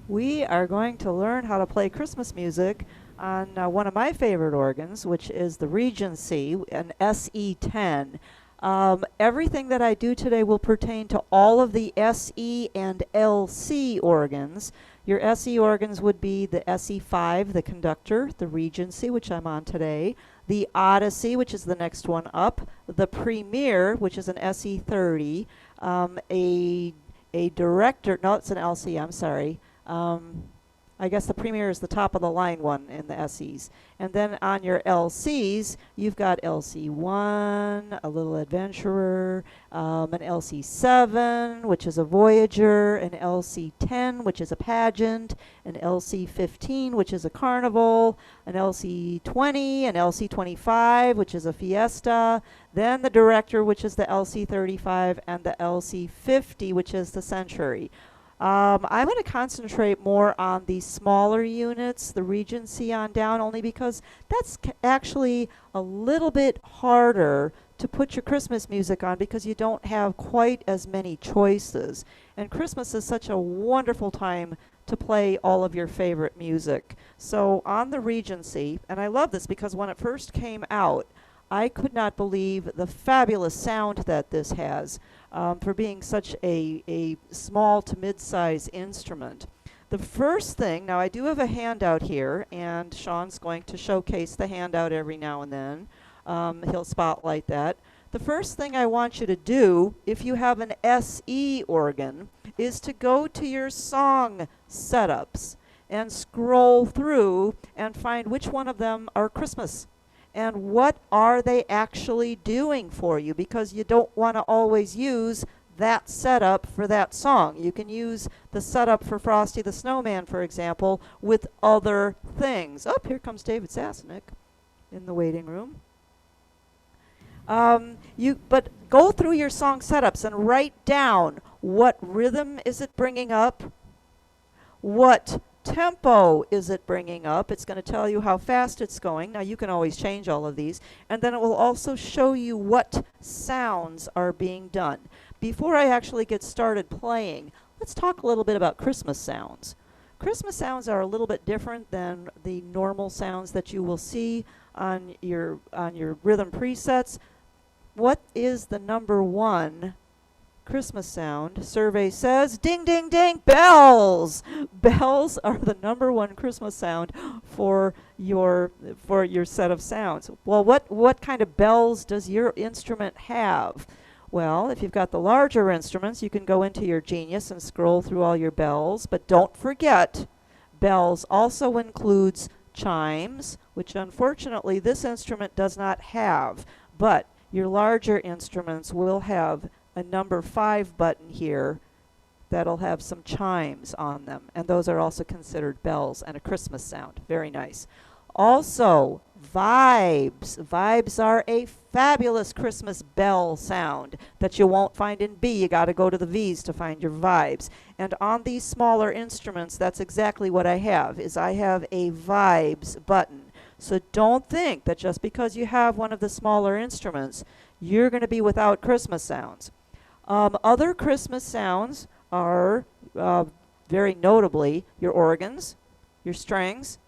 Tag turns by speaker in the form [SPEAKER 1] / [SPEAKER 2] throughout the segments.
[SPEAKER 1] We are going to learn how to play Christmas music on one of my favorite organs, which is the Regency, an SE10. Everything that I do today will pertain to all of the SE and LC organs. Your SE organs would be the SE5, the conductor, the Regency, which I'm on today, the Odyssey, which is the next one up, the Premier, which is an SE30, a director, no, it's an LC, I'm sorry. Um, I guess the Premier is the top of the line one in the SEs. And then on your LCs, you've got LC1, a little adventurer, an LC7, which is a Voyager, an LC10, which is a pageant, an LC15, which is a carnival, an LC20, an LC25, which is a fiesta, then the director, which is the LC35, and the LC50, which is the century. I'm going to concentrate more on the smaller units, the Regency on down, only because that's actually a little bit harder to put your Christmas music on because you don't have quite as many choices. And Christmas is such a wonderful time to play all of your favorite music. So on the Regency, and I love this because when it first came out, I could not believe the fabulous sound that this has for being such a small to mid-size instrument. The first thing, now I do have a handout here, and Sean's going to showcase the handout every now and then. He'll spotlight that. The first thing I want you to do, if you have an SE organ, is to go to your song setups and scroll through and find which one of them are Christmas. And what are they actually doing for you? Because you don't want to always use that setup for that song. You can use the setup for Frosty the Snowman, for example, with other things. Oh, here comes David Sasanick in the waiting room. But go through your song setups and write down what rhythm is it bringing up, what tempo is it bringing up. It's going to tell you how fast it's going. Now you can always change all of these. And then it will also show you what sounds are being done. Before I actually get started playing, let's talk a little bit about Christmas sounds. Christmas sounds are a little bit different than the normal sounds that you will see on your rhythm presets. What is the number one Christmas sound? Survey says ding ding ding, bells. Bells are the number one Christmas sound for your set of sounds. Well, what kind of bells does your instrument have? Well, if you've got the larger instruments, you can go into your Genius and scroll through all your bells, but don't forget bells also includes chimes, which unfortunately this instrument does not have, but your larger instruments will have a number 5 button here that'll have some chimes on them, and those are also considered bells and a Christmas sound. Very nice. Also, vibes. Vibes are a fabulous Christmas bell sound that you won't find in B. You got to go to the V's to find your vibes. And on these smaller instruments, that's exactly what I have, is I have a vibes button. So don't think that just because you have one of the smaller instruments, you're going to be without Christmas sounds. Other Christmas sounds are very notably your organs, your strings,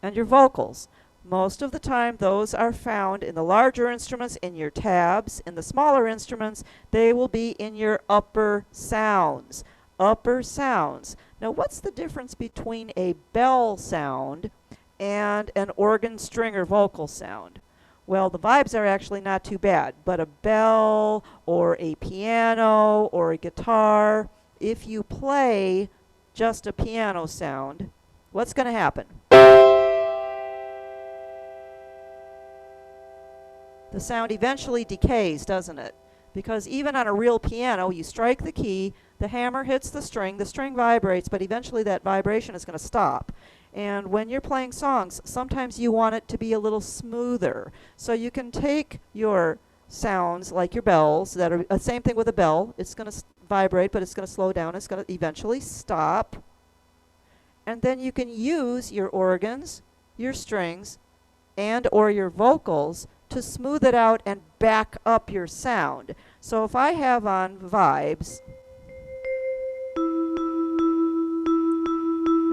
[SPEAKER 1] and your vocals. Most of the time those are found in the larger instruments in your tabs. In the smaller instruments, they will be in your upper sounds. Upper sounds. Now what's the difference between a bell sound and an organ, string, or vocal sound? Well, the vibes are actually not too bad, but a bell or a piano or a guitar, if you play just a piano sound, what's going to happen? The sound eventually decays, doesn't it? Because even on a real piano, you strike the key, the hammer hits the string vibrates, but eventually that vibration is going to stop. And when you're playing songs, sometimes you want it to be a little smoother. So you can take your sounds like your bells that are same thing with a bell. It's going to vibrate, but it's going to slow down. It's going to eventually stop. And then you can use your organs, your strings, and or your vocals to smooth it out and back up your sound. So if I have on vibes,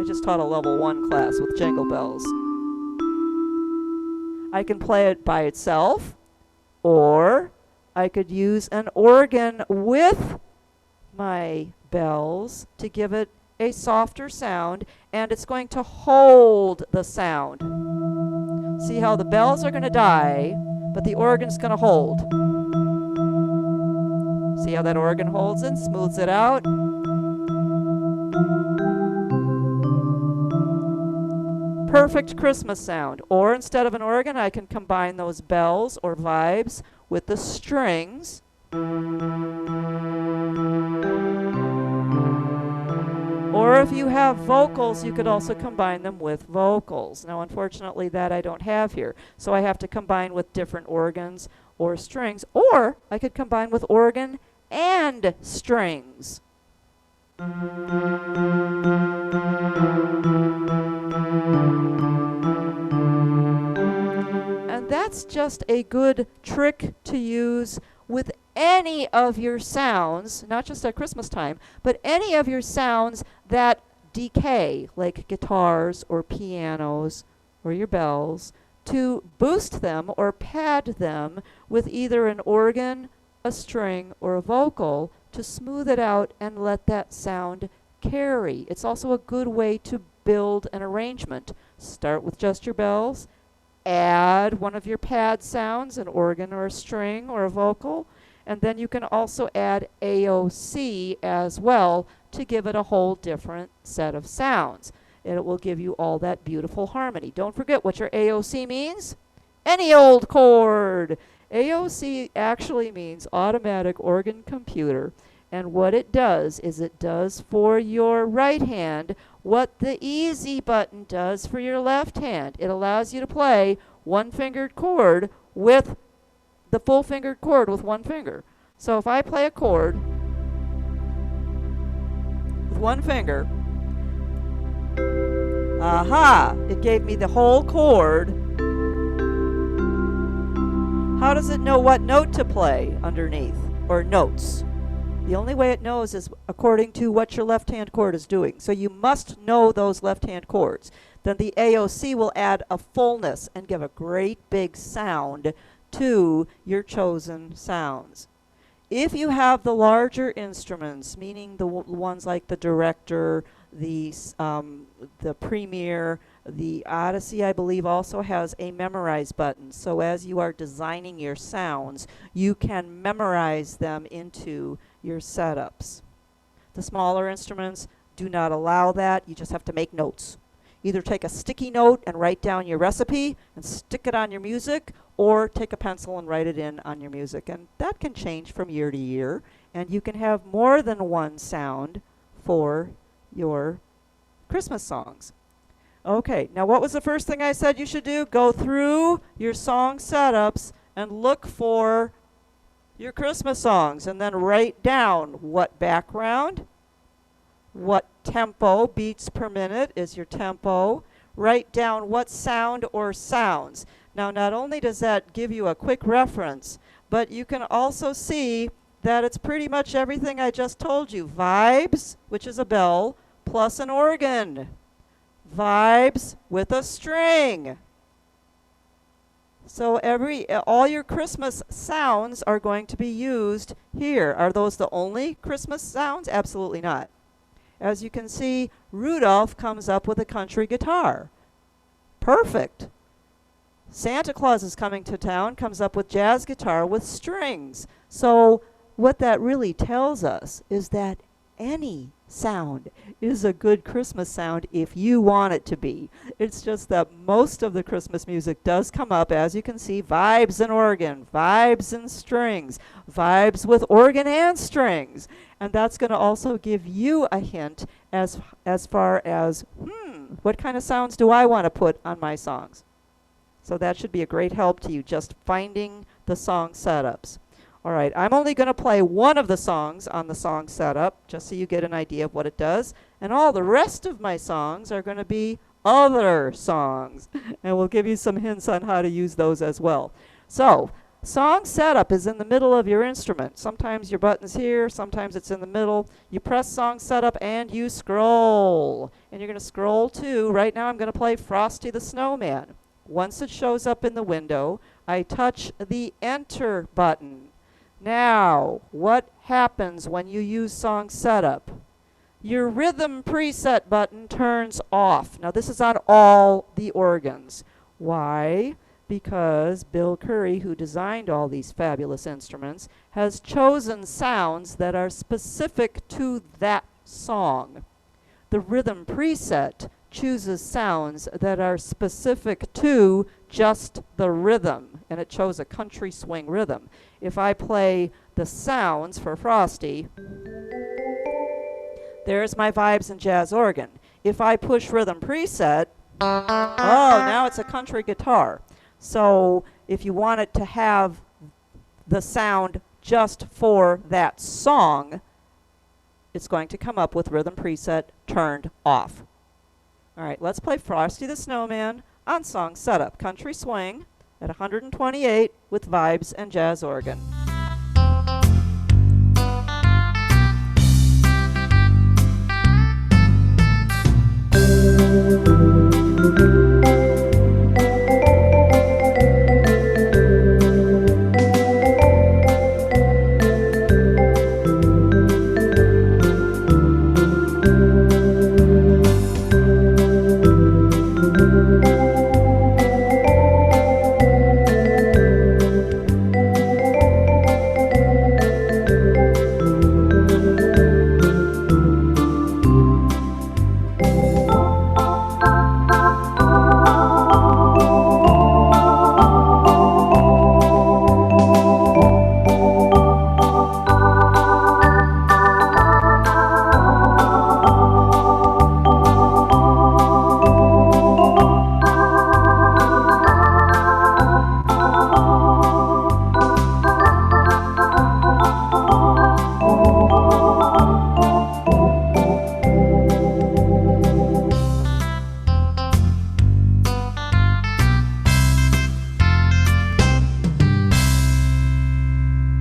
[SPEAKER 1] just taught a level 1 class with Jingle Bells. I can play it by itself, or I could use an organ with my bells to give it a softer sound, and it's going to hold the sound. See how the bells are going to die, but the organ's going to hold. See how that organ holds it, smooths it out. Perfect Christmas sound. Or instead of an organ, I can combine those bells or vibes with the strings. Or if you have vocals, you could also combine them with vocals. Now, unfortunately, that I don't have here. So I have to combine with different organs or strings. Or I could combine with organ and strings. And that's just a good trick to use with any of your sounds, not just at Christmas time, but any of your sounds that decay, like guitars or pianos or your bells, to boost them or pad them with either an organ, a string, or a vocal to smooth it out and let that sound carry. It's also a good way to build an arrangement. Start with just your bells, add one of your pad sounds, an organ or a string or a vocal, and then you can also add AOC as well to give it a whole different set of sounds. And it will give you all that beautiful harmony. Don't forget what your AOC means. Any old chord. AOC actually means automatic organ computer. And what it does is it does for your right hand what the easy button does for your left hand. It allows you to play one-fingered chord with the full-fingered chord with one finger. So if I play a chord with one finger, aha, it gave me the whole chord. How does it know what note to play underneath, or notes? The only way it knows is according to what your left-hand chord is doing. So you must know those left-hand chords. Then the AOC will add a fullness and give a great big sound to your chosen sounds. If you have the larger instruments, meaning the ones like the Director, the Premier, the Odyssey, I believe, also has a memorize button. So as you are designing your sounds, you can memorize them into your setups. The smaller instruments do not allow that. You just have to make notes. Either take a sticky note and write down your recipe and stick it on your music, or take a pencil and write it in on your music. And that can change from year to year, and you can have more than one sound for your Christmas songs. Okay, now what was the first thing I said you should do? Go through your song setups and look for your Christmas songs, and then write down what background, what tempo, beats per minute is your tempo. Write down what sound or sounds. Now, not only does that give you a quick reference, but you can also see that it's pretty much everything I just told you. Vibes, which is a bell, plus an organ. Vibes with a string. So all your Christmas sounds are going to be used here. Are those the only Christmas sounds? Absolutely not. As you can see, Rudolph comes up with a country guitar. Perfect. Santa Claus is coming to town, comes up with jazz guitar with strings. So what that really tells us is that any sound is a good Christmas sound if you want it to be. It's just that most of the Christmas music does come up, as you can see, vibes and organ, vibes and strings, vibes with organ and strings. And that's going to also give you a hint as far as, what kind of sounds do I want to put on my songs? So that should be a great help to you, just finding the song setups. All right, I'm only going to play one of the songs on the song setup, just so you get an idea of what it does. And all the rest of my songs are going to be other songs. And we'll give you some hints on how to use those as well. So, Song setup is in the middle of your instrument. Sometimes your button's here, sometimes it's in the middle. You press song setup and you scroll. And you're going to scroll to, right now I'm going to play Frosty the Snowman. Once it shows up in the window, I touch the enter button. Now, what happens when you use song setup? Your rhythm preset button turns off. Now this is on all the organs. Why? Because Bill Curry, who designed all these fabulous instruments, has chosen sounds that are specific to that song. The rhythm preset chooses sounds that are specific to just the rhythm, and it chose a country swing rhythm. If I play the sounds for Frosty, there's my vibes and jazz organ. If I push rhythm preset, oh, now it's a country guitar. So if you want it to have the sound just for that song, it's going to come up with rhythm preset turned off. All right, let's play Frosty the Snowman on song setup. Country swing at 128 with vibes and jazz organ.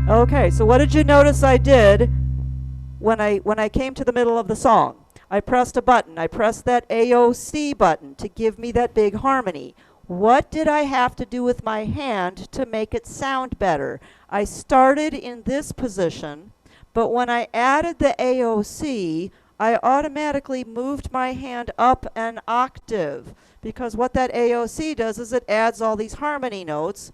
[SPEAKER 1] Okay, so what did you notice I did when I came to the middle of the song? I pressed a button. I pressed that AOC button to give me that big harmony. What did I have to do with my hand to make it sound better? I started in this position, but when I added the AOC, I automatically moved my hand up an octave, because what that AOC does is it adds all these harmony notes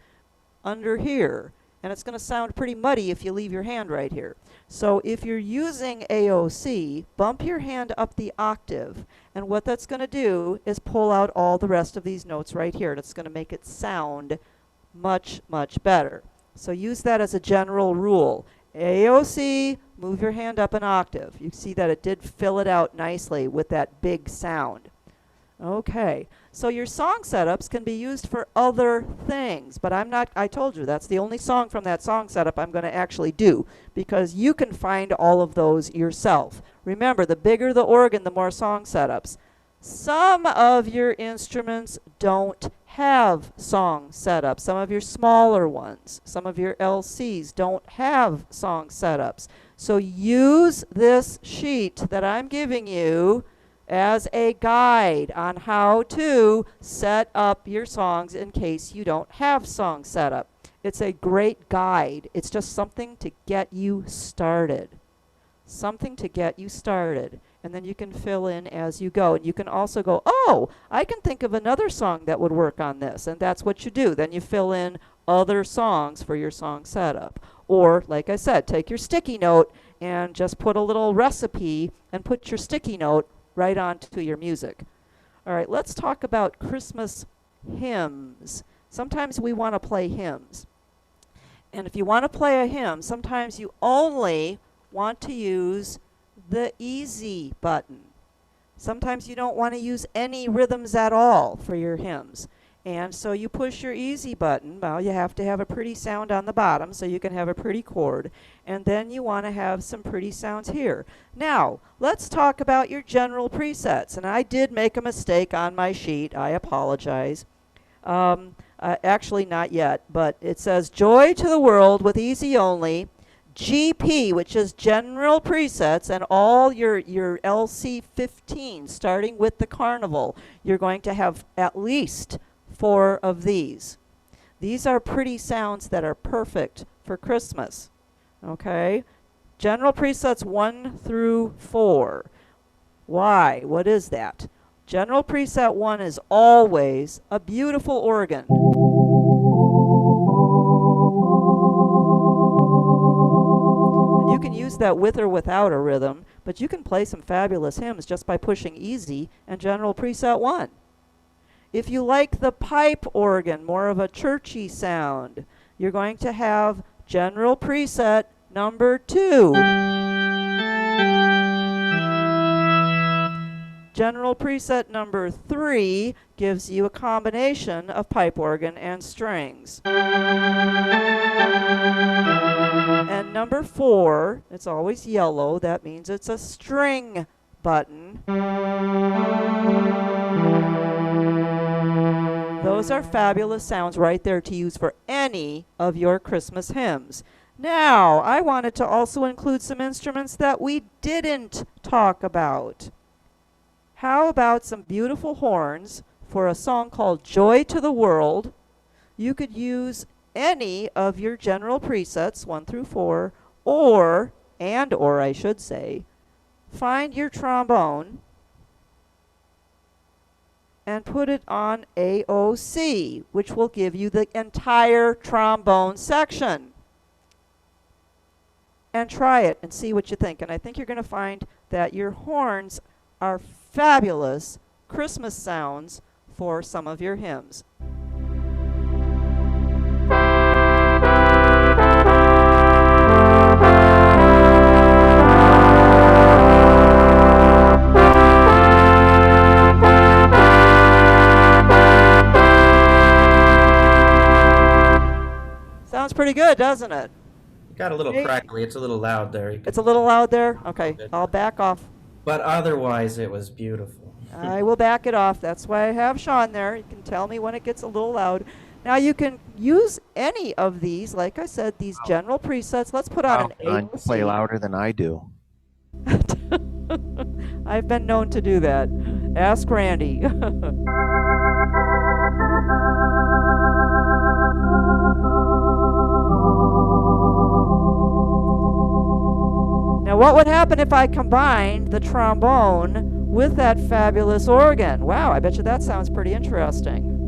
[SPEAKER 1] under here. And it's going to sound pretty muddy if you leave your hand right here. So if you're using AOC, bump your hand up the octave. And what that's going to do is pull out all the rest of these notes right here. And it's going to make it sound much, much better. So use that as a general rule. AOC, move your hand up an octave. You see that it did fill it out nicely with that big sound. Okay, so your song setups can be used for other things, but I told you that's the only song from that song setup I'm going to actually do, because you can find all of those yourself. Remember, the bigger the organ, the more song setups. Some of your instruments don't have song setups. Some of your smaller ones, some of your LCs don't have song setups. So use this sheet that I'm giving you as a guide on how to set up your songs in case you don't have song setup. It's a great guide. It's just something to get you started. Something to get you started. And then you can fill in as you go. And you can also go, oh, I can think of another song that would work on this. And that's what you do. Then you fill in other songs for your song setup. Or, like I said, take your sticky note and just put a little recipe and put your sticky note right onto your music. All right, let's talk about Christmas hymns. Sometimes we want to play hymns. And if you want to play a hymn, sometimes you only want to use the easy button. Sometimes you don't want to use any rhythms at all for your hymns. And so you push your easy button. Well, you have to have a pretty sound on the bottom so you can have a pretty chord. And then you want to have some pretty sounds here. Now, let's talk about your general presets. And I did make a mistake on my sheet. I apologize. A Actually, not yet, but it says Joy to the World with easy only. GP, which is general presets, and all your LC15, starting with the Carnival. You're going to have at least 4 of these. These are pretty sounds that are perfect for Christmas. Okay? General presets 1 through 4. Why? What is that? General preset 1 is always a beautiful organ. And you can use that with or without a rhythm, but you can play some fabulous hymns just by pushing easy and general preset 1. If you like the pipe organ, more of a churchy sound, you're going to have general preset number 2. General preset number 3 gives you a combination of pipe organ and strings. And number 4, it's always yellow, that means it's a string button. Those are fabulous sounds right there to use for any of your Christmas hymns. Now, I wanted to also include some instruments that we didn't talk about. How about some beautiful horns for a song called Joy to the World? You could use any of your general presets, 1 through 4, or I should say, find your trombone and put it on AOC, which will give you the entire trombone section. And try it and see what you think. And I think you're going to find that your horns are fabulous Christmas sounds for some of your hymns. Sounds pretty good, doesn't it?
[SPEAKER 2] It got a little crackly. It's a little loud there.
[SPEAKER 1] It's a little loud there? Okay, I'll back off.
[SPEAKER 2] But otherwise, it was beautiful.
[SPEAKER 1] I will back it off. That's why I have Sean there. You can tell me when it gets a little loud. Now you can use any of these, like I said, these general presets. Let's put on an AOC.
[SPEAKER 3] You play louder than I do.
[SPEAKER 1] I've been known to do that. Ask Randy. Now what would happen if I combined the trombone with that fabulous organ? Wow, I bet you that sounds pretty interesting.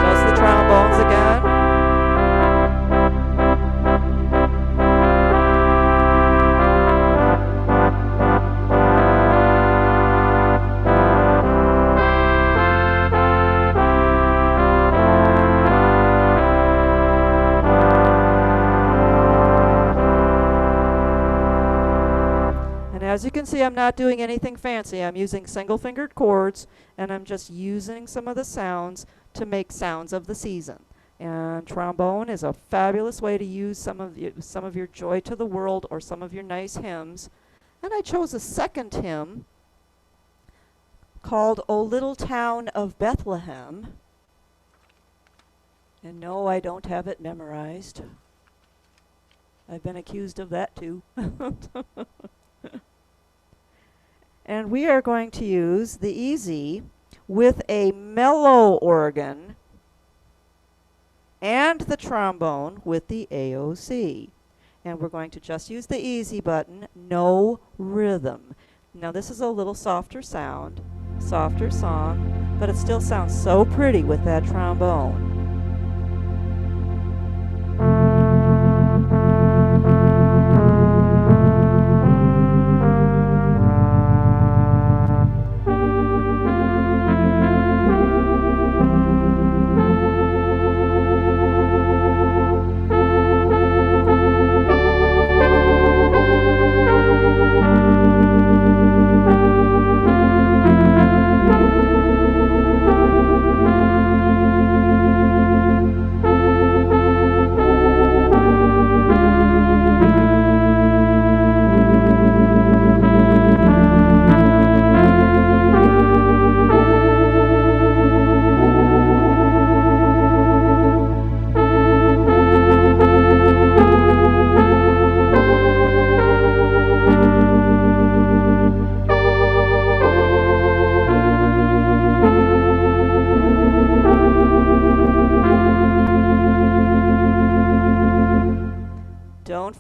[SPEAKER 1] Just the trombones again. As you can see, I'm not doing anything fancy. I'm using single-fingered chords, and I'm just using some of the sounds to make sounds of the season. And trombone is a fabulous way to use some of your Joy to the World or some of your nice hymns. And I chose a second hymn called O Little Town of Bethlehem. And no, I don't have it memorized. I've been accused of that too. And we are going to use the easy with a mellow organ and the trombone with the AOC. And we're going to just use the easy button, no rhythm. Now this is a little softer sound, softer song, but it still sounds so pretty with that trombone.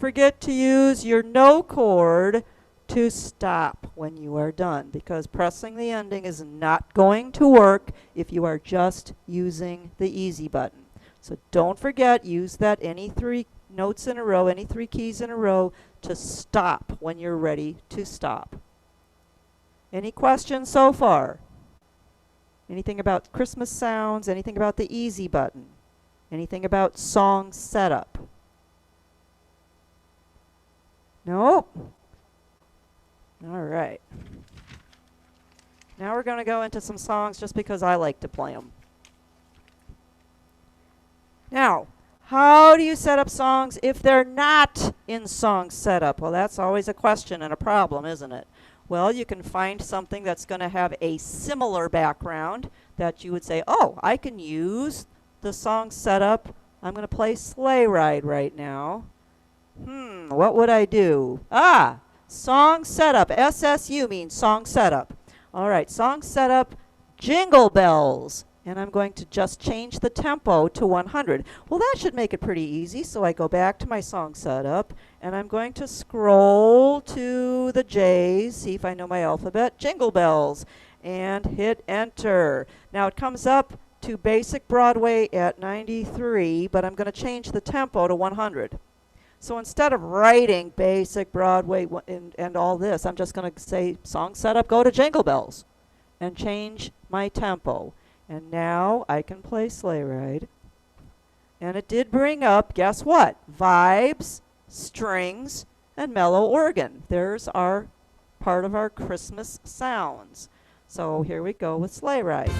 [SPEAKER 1] forget to use your no chord to stop when you are done, because pressing the ending is not going to work if you are just using the easy button. So don't forget, use that any 3 notes in a row, any 3 keys in a row to stop when you're ready to stop. Any questions so far? Anything about Christmas sounds? Anything about the easy button? Anything about song setup? Nope. All right. Now we're going to go into some songs just because I like to play them. Now, how do you set up songs if they're not in song setup? Well, that's always a question and a problem, isn't it? Well, you can find something that's going to have a similar background that you would say, oh, I can use the song setup. I'm going to play Sleigh Ride right now. What would I do? Song setup. SSU means song setup. All right, song setup, Jingle Bells. And I'm going to just change the tempo to 100. Well, that should make it pretty easy. So I go back to my song setup, and I'm going to scroll to the J's, see if I know my alphabet, Jingle Bells, and hit enter. Now it comes up to basic Broadway at 93, but I'm going to change the tempo to 100. So instead of writing basic Broadway and all this, I'm just going to say song setup, go to Jingle Bells, and change my tempo. And now I can play Sleigh Ride. And it did bring up, guess what? Vibes, strings, and mellow organ. There's our part of our Christmas sounds. So here we go with Sleigh Ride.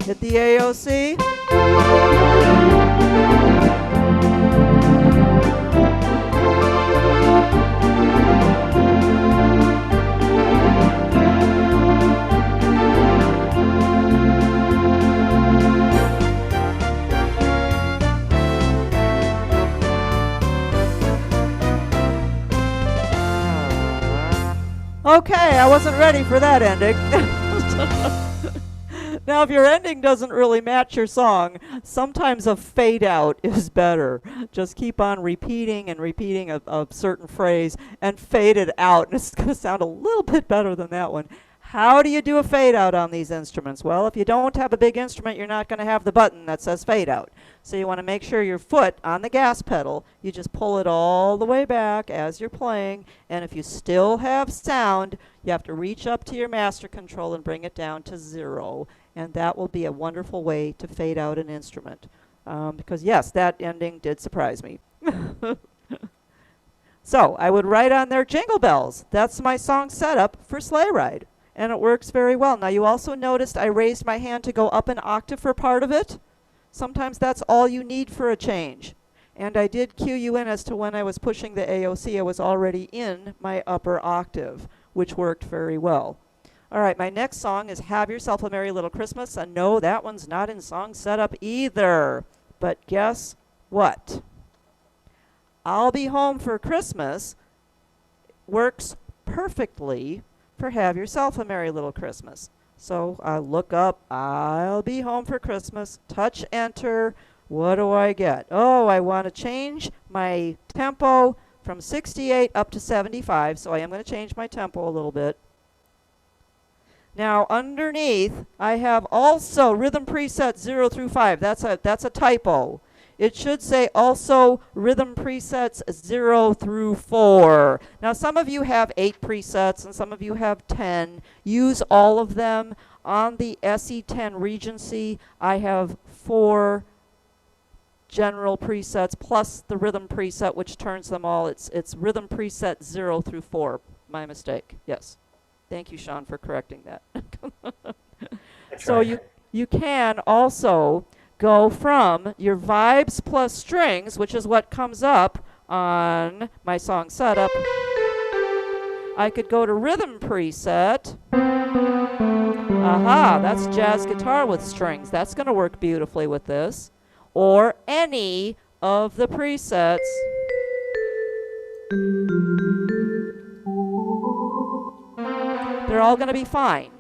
[SPEAKER 1] Hit the AOC. Okay, I wasn't ready for that ending. Now, if your ending doesn't really match your song, sometimes a fade out is better. Just keep on repeating and repeating a certain phrase and fade it out. And it's going to sound a little bit better than that one. How do you do a fade out on these instruments? Well, if you don't have a big instrument, you're not going to have the button that says fade out. So you want to make sure your foot on the gas pedal, you just pull it all the way back as you're playing. And if you still have sound, you have to reach up to your master control and bring it down to 0. And that will be a wonderful way to fade out an instrument. Because yes, that ending did surprise me. So I would write on there Jingle Bells. That's my song setup for Sleigh Ride. And it works very well. Now you also noticed I raised my hand to go up an octave for part of it. Sometimes that's all you need for a change. And I did cue you in as to when I was pushing the AOC, I was already in my upper octave, which worked very well. All right, my next song is Have Yourself a Merry Little Christmas. And no, that one's not in song setup either. But guess what? I'll Be Home for Christmas works perfectly for Have Yourself a Merry Little Christmas. So I look up, I'll Be Home for Christmas, touch enter. What do I get? Oh, I want to change my tempo from 68 up to 75, so I am going to change my tempo a little bit. Now underneath, I have also rhythm preset 0 through 5. That's a typo. It should say also rhythm presets 0 through 4. Now some of you have 8 presets and some of you have 10. Use all of them. On the SE10 Regency, I have 4 general presets plus the rhythm preset, which turns them all. It's rhythm preset 0 through 4. My mistake. Yes. Thank you, Sean, for correcting that. So you can also go from your vibes plus strings, which is what comes up on my song setup. I could go to rhythm preset. Aha, that's jazz guitar with strings. That's going to work beautifully with this. Or any of the presets. They're all going to be fine.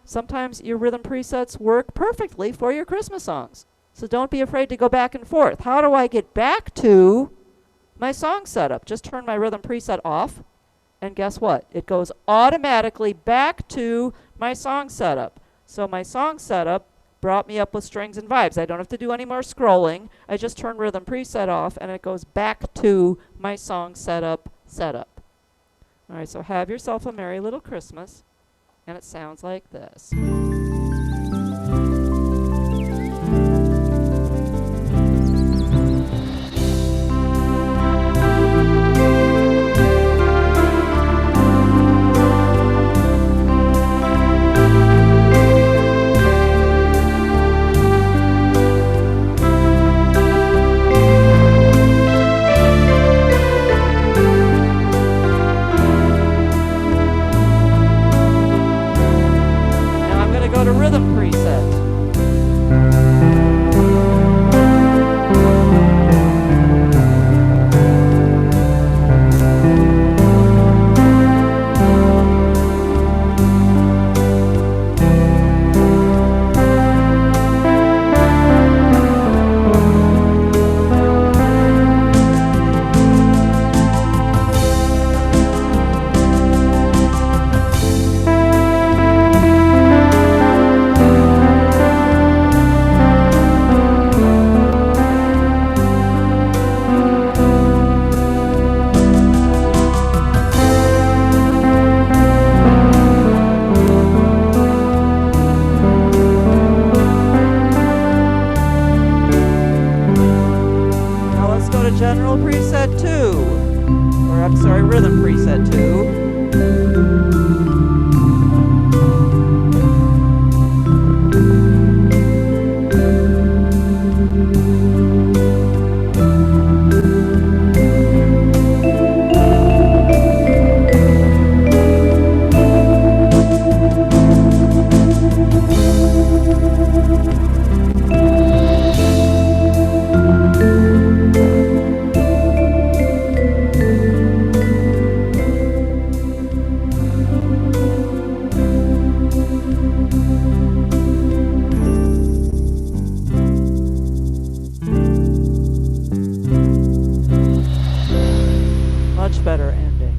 [SPEAKER 1] Sometimes your rhythm presets work perfectly for your Christmas songs. So don't be afraid to go back and forth. How do I get back to my song setup? Just turn my rhythm preset off, and guess what? It goes automatically back to my song setup. So my song setup brought me up with strings and vibes. I don't have to do any more scrolling. I just turn rhythm preset off, and it goes back to my song setup. All right, so Have Yourself a Merry Little Christmas. And it sounds like this. Go to rhythm preset. General preset 2, or I'm sorry, rhythm preset 2. Much better ending.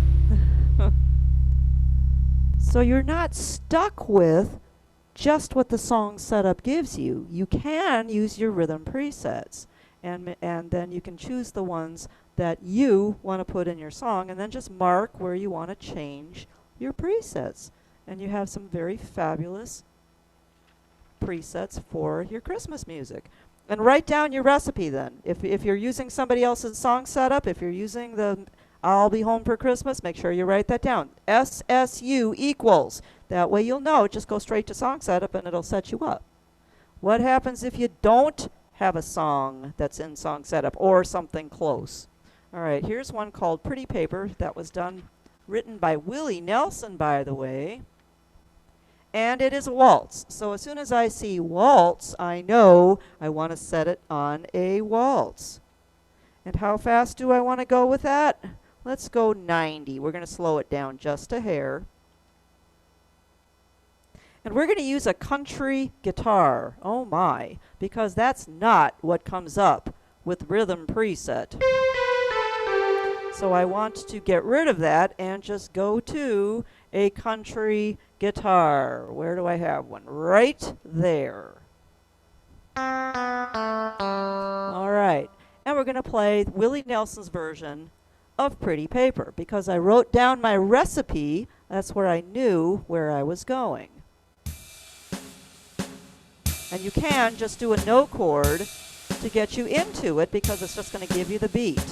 [SPEAKER 1] So you're not stuck with just what the song setup gives you. You can use your rhythm presets, and then you can choose the ones that you want to put in your song, and then just mark where you want to change your presets. And you have some very fabulous presets for your Christmas music. And write down your recipe then. If you're using somebody else's song setup, if you're using the I'll Be Home for Christmas, make sure you write that down. SSU equals. That way you'll know. Just go straight to song setup and it'll set you up. What happens if you don't have a song that's in song setup or something close? All right, here's one called Pretty Paper that was written by Willie Nelson, by the way. And it is a waltz. So as soon as I see waltz, I know I want to set it on a waltz. And how fast do I want to go with that? Let's go 90. We're going to slow it down just a hair. And we're going to use a country guitar. Oh my, because that's not what comes up with rhythm preset. So I want to get rid of that and just go to a country guitar. Where do I have one? Right there. All right. And we're going to play Willie Nelson's version of Pretty Paper because I wrote down my recipe. That's where I knew where I was going. And you can just do a no chord to get you into it because it's just going to give you the beat.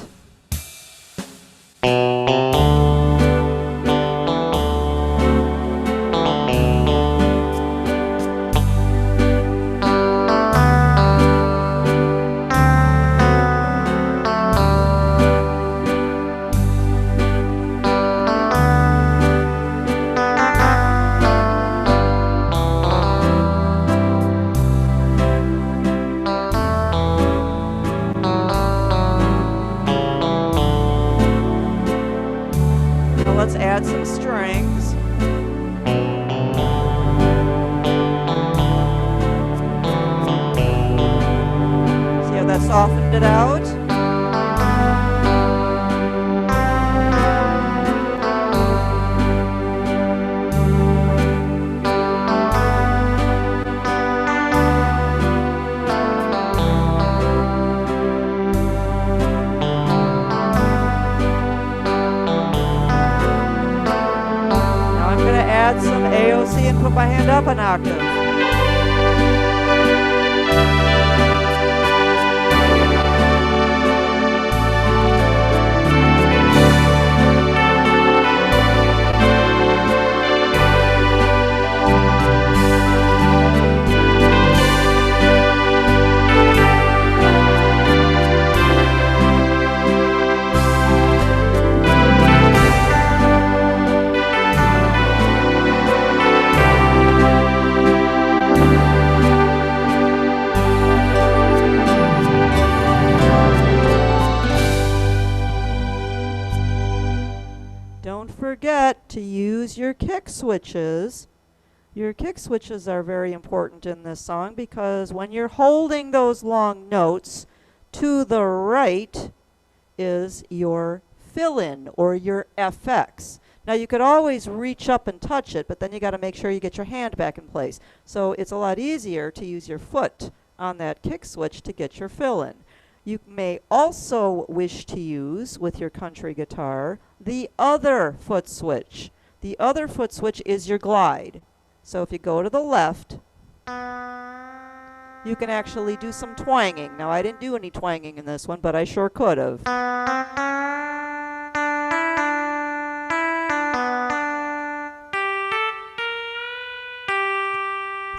[SPEAKER 1] Let's add some strings. See how that softened it out? Add some AOC and put my hand up an octave. Don't forget to use your kick switches. Your kick switches are very important in this song because when you're holding those long notes, to the right is your fill-in or your FX. Now you could always reach up and touch it, but then you got to make sure you get your hand back in place. So it's a lot easier to use your foot on that kick switch to get your fill-in. You may also wish to use, with your country guitar, the other foot switch. The other foot switch is your glide. So if you go to the left, you can actually do some twanging. Now I didn't do any twanging in this one, but I sure could have.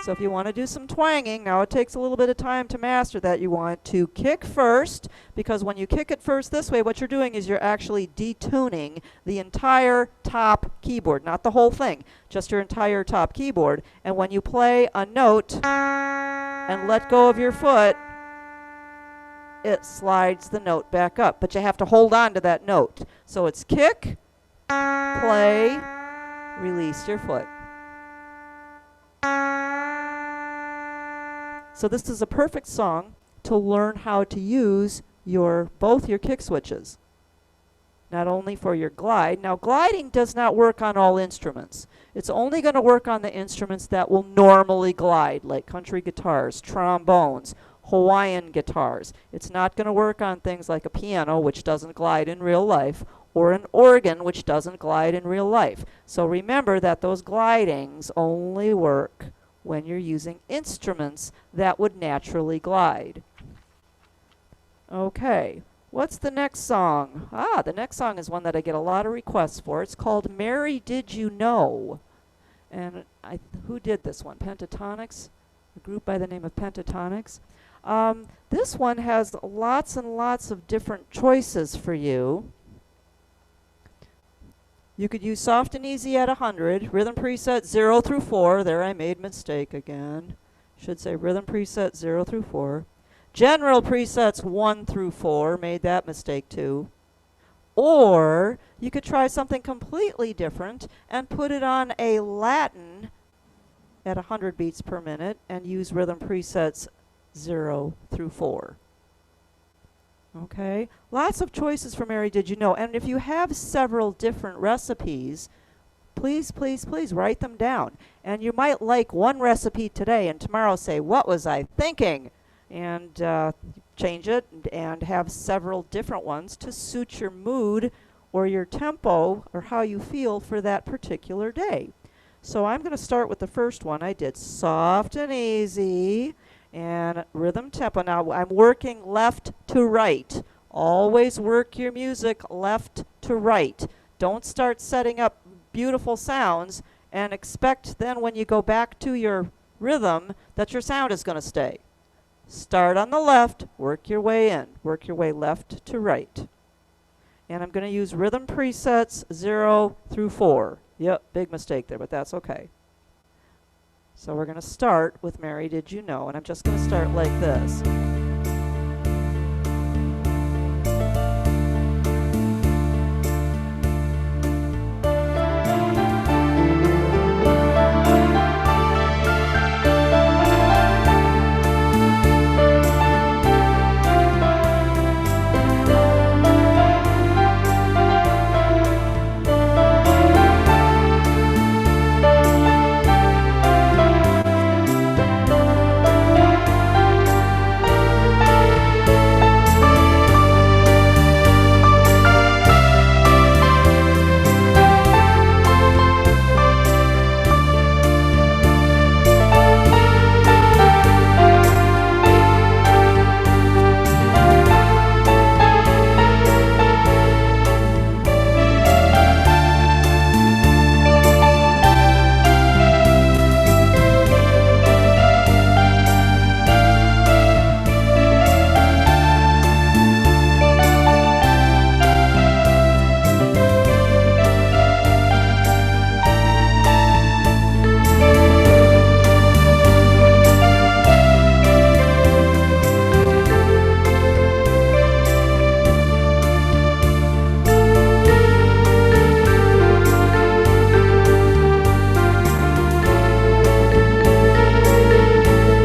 [SPEAKER 1] So if you want to do some twanging, now it takes a little bit of time to master that. You want to kick first, because when you kick it first this way, what you're doing is you're actually detuning the entire top keyboard, not the whole thing, just your entire top keyboard. And when you play a note and let go of your foot, it slides the note back up. But you have to hold on to that note. So it's kick, play, release your foot. So this is a perfect song to learn how to use both your kick switches. Not only for your glide. Now gliding does not work on all instruments. It's only going to work on the instruments that will normally glide, like country guitars, trombones, Hawaiian guitars. It's not going to work on things like a piano, which doesn't glide in real life, or an organ, which doesn't glide in real life. So remember that those glidings only work when you're using instruments that would naturally glide. Okay, what's the next song? The next song is one that I get a lot of requests for. It's called Mary Did You Know? And who did this one? Pentatonics? A group by the name of Pentatonics. This one has lots and lots of different choices for you. You could use soft and easy at 100, rhythm preset 0 through 4. There I made mistake again. Should say rhythm preset 0 through 4. General presets 1 through 4. Made that mistake too. Or you could try something completely different and put it on a Latin at 100 beats per minute and use rhythm presets 0 through 4. Okay, lots of choices for Mary Did You Know. And if you have several different recipes, please, please, please write them down. And you might like one recipe today and tomorrow say, what was I thinking? And change it and have several different ones to suit your mood or your tempo or how you feel for that particular day. So I'm going to start with the first one. I did soft and easy and rhythm tempo. Now I'm working left to right. Always work your music left to right. Don't start setting up beautiful sounds and expect then when you go back to your rhythm that your sound is going to stay. Start on the left, work your way in. Work your way left to right. And I'm going to use rhythm presets 0 through 4. Yep, big mistake there, but that's okay. So we're going to start with Mary Did You Know, and I'm just going to start like this.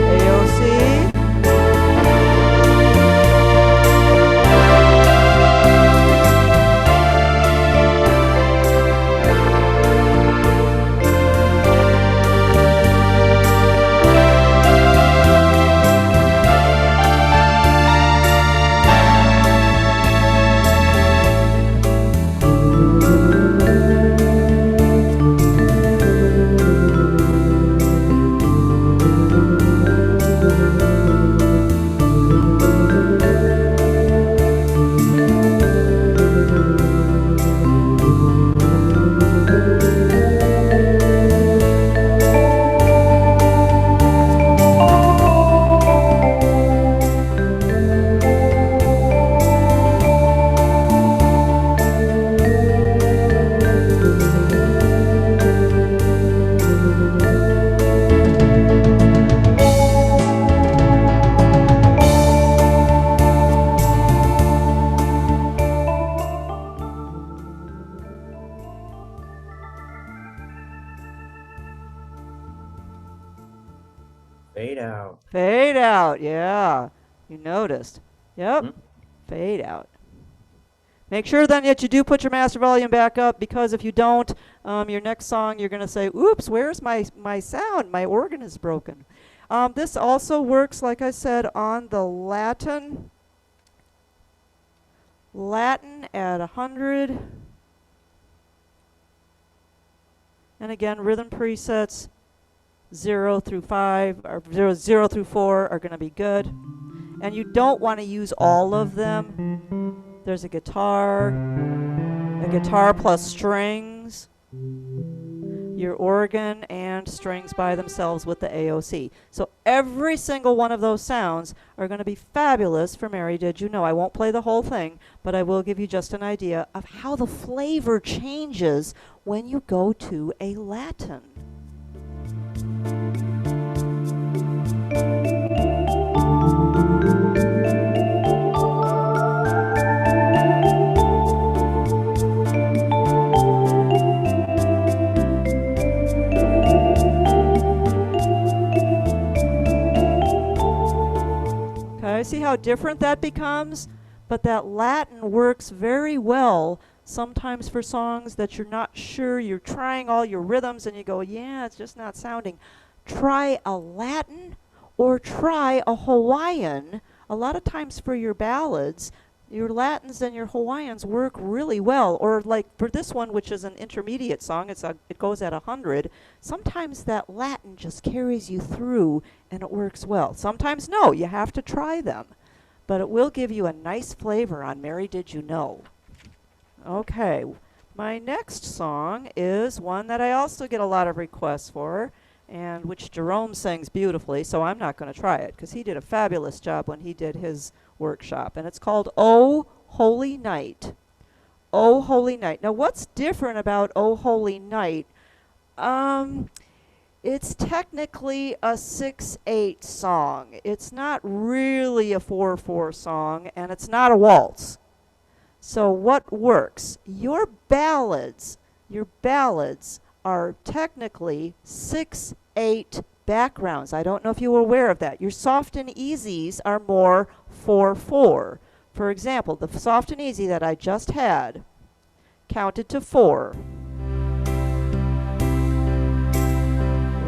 [SPEAKER 1] AOC.
[SPEAKER 2] Fade out.
[SPEAKER 1] Fade out, yeah. You noticed. Yep,
[SPEAKER 2] Hmm?
[SPEAKER 1] fade out. Make sure then that you do put your master volume back up because if you don't, your next song you're going to say, oops, where's my sound? My organ is broken. This also works, like I said, on the Latin. Latin at 100. And again, rhythm presets 0 through 5, or 0 through 4 are going to be good. And you don't want to use all of them. There's a guitar plus strings. You your organ and strings by themselves with the AOC. So every single one of those sounds are going to be fabulous for Mary Did You Know. I won't play the whole thing, but I will give you just an idea of how the flavor changes when you go to a Latin. Okay, see how different that becomes? But that Latin works very well sometimes for songs that you're not sure, you're trying all your rhythms and you go, yeah, it's just not sounding. Try a Latin or try a Hawaiian. A lot of times for your ballads, your Latins and your Hawaiians work really well. Or like for this one, which is an intermediate song, it goes at 100. Sometimes that Latin just carries you through and it works well. Sometimes no, you have to try them. But it will give you a nice flavor on Mary Did You Know. Okay, my next song is one that I also get a lot of requests for, and which Jerome sings beautifully, so I'm not going to try it because he did a fabulous job when he did his workshop. And it's called "O Holy Night." "O Holy Night." Now, what's different about "O Holy Night"? It's technically a 6/8 song. It's not really a 4/4 song, and it's not a waltz. So what works? Your ballads are technically 6/8 backgrounds. I don't know if you were aware of that. Your soft and easies are more 4/4. For example, the soft and easy that I just had counted to 4.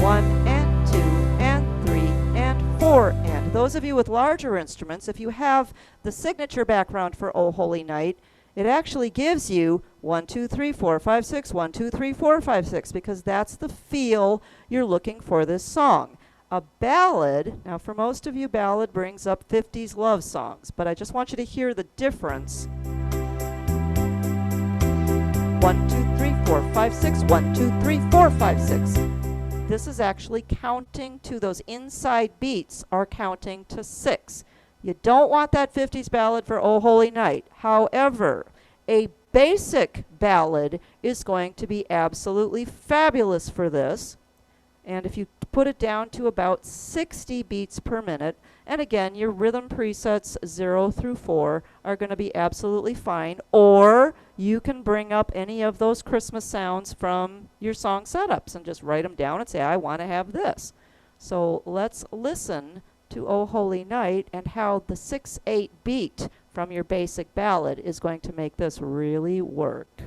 [SPEAKER 1] 1 and 2 and 3 and 4 and. Those of you with larger instruments, if you have the signature background for "O Holy Night," it actually gives you 1, 2, 3, 4, 5, 6, 1, 2, 3, 4, 5, 6, because that's the feel you're looking for this song. A ballad, now for most of you, ballad brings up 50s love songs, but I just want you to hear the difference. 1, 2, 3, 4, 5, 6, 1, 2, 3, 4, 5, 6. This is actually counting to those inside beats are counting to 6. You don't want that 50s ballad for "O Holy Night." However, a basic ballad is going to be absolutely fabulous for this. And if you put it down to about 60 beats per minute, and again, your rhythm presets 0 through 4 are going to be absolutely fine. Or you can bring up any of those Christmas sounds from your song setups and just write them down and say, I want to have this. So let's listen to "O Holy Night" and how the 6/8 beat from your basic ballad is going to make this really work.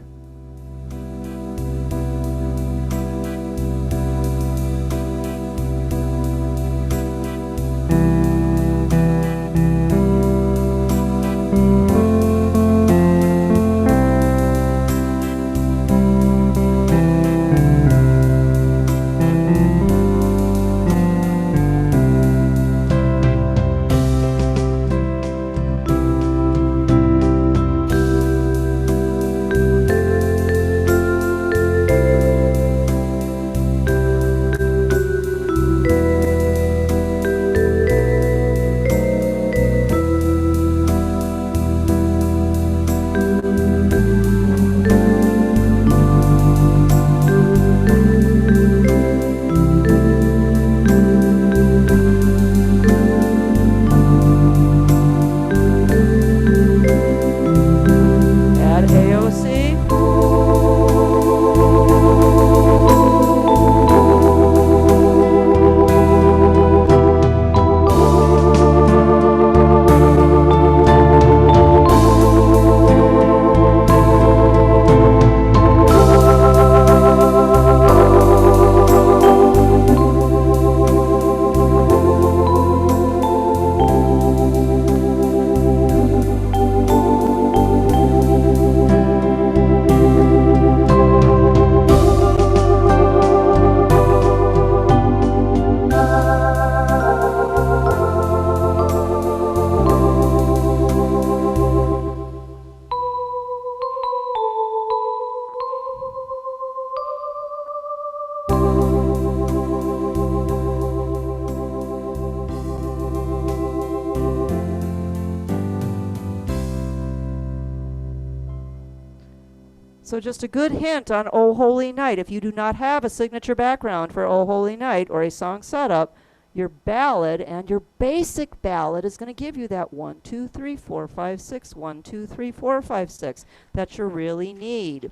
[SPEAKER 1] So just a good hint on O Holy Night. If you do not have a signature background for O Holy Night or a song setup, your ballad and your basic ballad is going to give you that 1, 2, 3, 4, 5, 6, 1, 2, 3, 4, 5, 6 that you really need.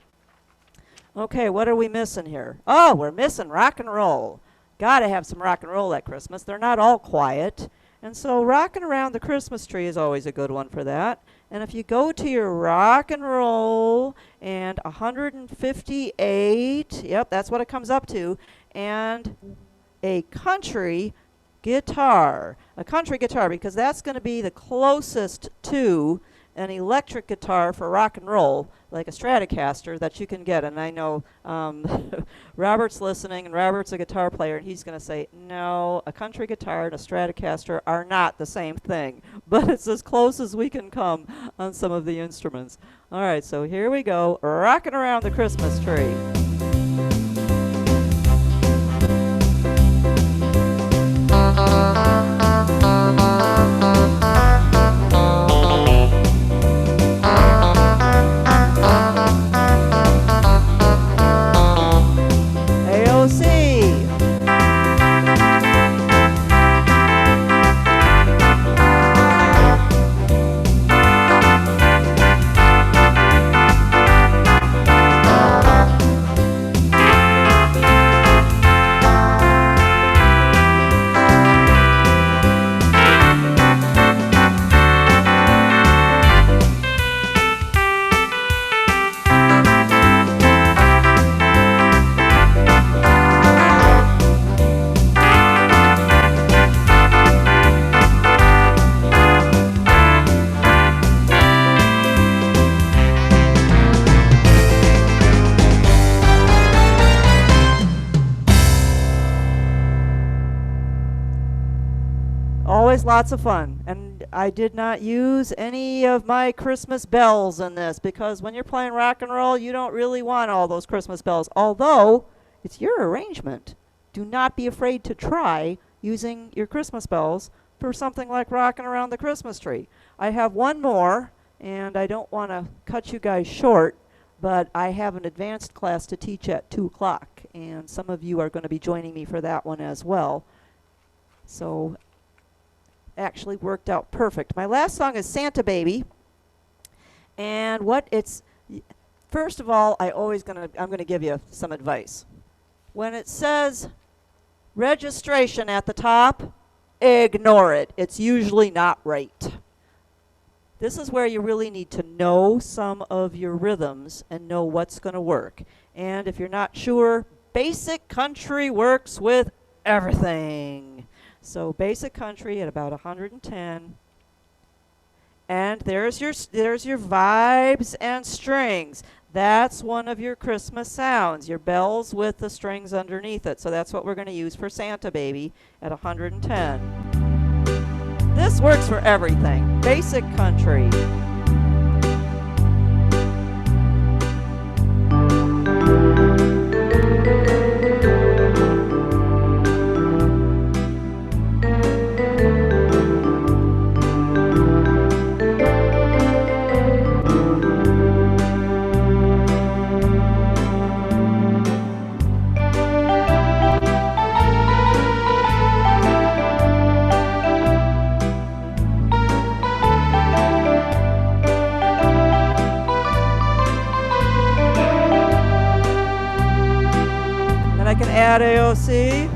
[SPEAKER 1] Okay, what are we missing here? Oh, we're missing rock and roll. Gotta have some rock and roll at Christmas. They're not all quiet. And so rocking around the Christmas tree is always a good one for that. And if you go to your rock and roll and 158, yep, that's what it comes up to, and a country guitar. A country guitar, because that's going to be the closest to an electric guitar for rock and roll, like a Stratocaster, that you can get. And I know Robert's listening, and Robert's a guitar player, and he's going to say, no, a country guitar and a Stratocaster are not the same thing. But it's as close as we can come on some of the instruments. All right, so here we go, rocking around the Christmas tree. Always lots of fun. And I did not use any of my Christmas bells in this, because when you're playing rock and roll, you don't really want all those Christmas bells. Although, it's your arrangement. Do not be afraid to try using your Christmas bells for something like rocking around the Christmas tree. I have one more, and I don't want to cut you guys short, but I have an advanced class to teach at 2 o'clock, and some of you are going to be joining me for that one as well. So actually worked out perfect. My last song is Santa Baby, and first of all, I'm going to give you some advice. When it says registration at the top, ignore it. It's usually not right. This is where you really need to know some of your rhythms and know what's going to work. And if you're not sure, basic country works with everything. So basic country at about 110. And there's your vibes and strings. That's one of your Christmas sounds, your bells with the strings underneath it. So that's what we're going to use for Santa Baby at 110. This works for everything. Basic country. I can add AOC.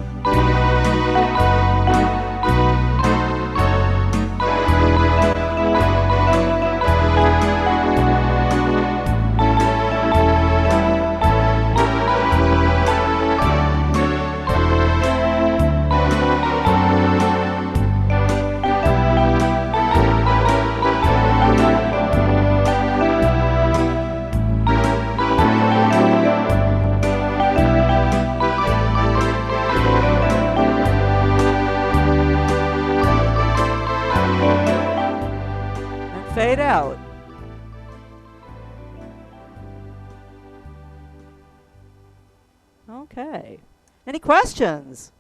[SPEAKER 1] Fade out. Okay. Any questions?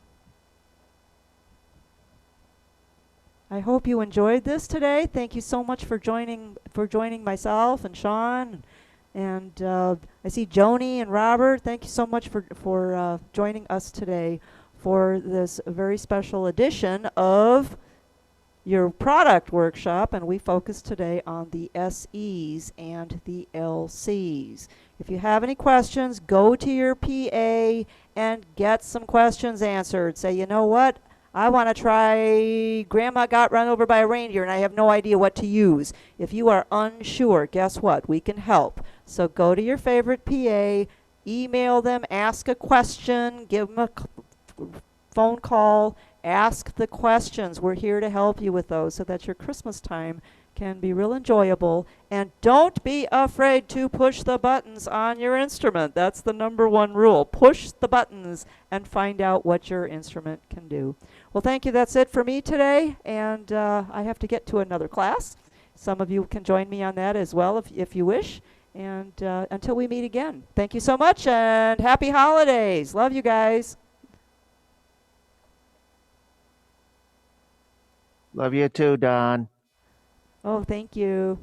[SPEAKER 1] I hope you enjoyed this today. Thank you so much for joining myself and Sean And I see Joni and Robert. Thank you so much for joining us today for this very special edition of your product workshop, and we focus today on the SEs and the LCs. If you have any questions, go to your PA and get some questions answered. Say, you know what? I want to try Grandma got run over by a reindeer and I have no idea what to use. If you are unsure, guess what? We can help. So go to your favorite PA, email them, ask a question, give them a phone call, ask the questions. We're here to help you with those so that your Christmas time can be real enjoyable. And don't be afraid to push the buttons on your instrument. That's the number one rule. Push the buttons and find out what your instrument can do. Well, thank you. That's it for me today. And I have to get to another class. Some of you can join me on that as well if you wish. And until we meet again, thank you so much and happy holidays. Love you guys.
[SPEAKER 3] Love you too, Don.
[SPEAKER 1] Oh, thank you.